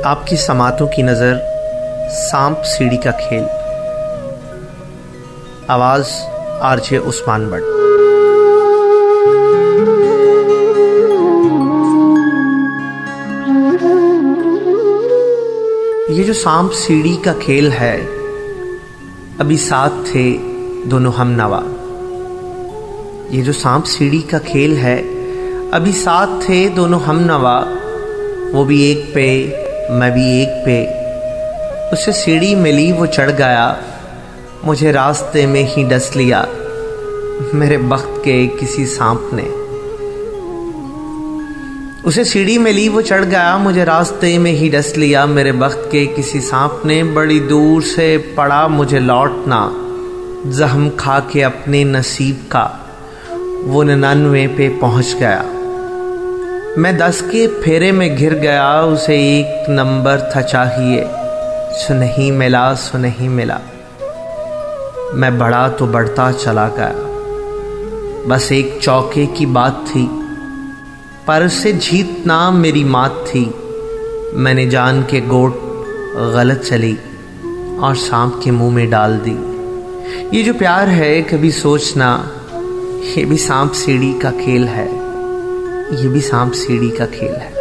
आपकी समातों की नज़र, सांप सीढ़ी का खेल। आवाज़ आरजे उस्मान बट। ये जो सांप सीढ़ी का खेल है, अभी साथ थे दोनों हमनवा। ये जो सांप सीढ़ी का खेल है, अभी साथ थे दोनों हमनवा। वो भी एक पे, मैं भी एक पे। उसे सीढ़ी मिली, वो चढ़ गया, मुझे रास्ते में ही डस लिया मेरे बख्त के किसी सांप ने। उसे सीढ़ी मिली, वो चढ़ गया, मुझे रास्ते में ही डस लिया मेरे बख्त के किसी सांप ने। बड़ी दूर से पड़ा मुझे लौटना, जख्म खा के अपने नसीब का। वो 99 पे पहुंच गया, मैं 10 के फेरे में घिर गया। उसे 1 नंबर था चाहिए, सो नहीं मिला, सो नहीं मिला। मैं बढ़ा तो बढ़ता चला गया, बस एक चौके की बात थी, पर उससे जीतना मेरी मात थी। मैंने जान के गोट गलत चली और सांप के मुंह में डाल दी। ये जो प्यार है, कभी सोचना, ये भी सांप सीढ़ी का खेल है। ये भी सांप सीढ़ी का खेल है।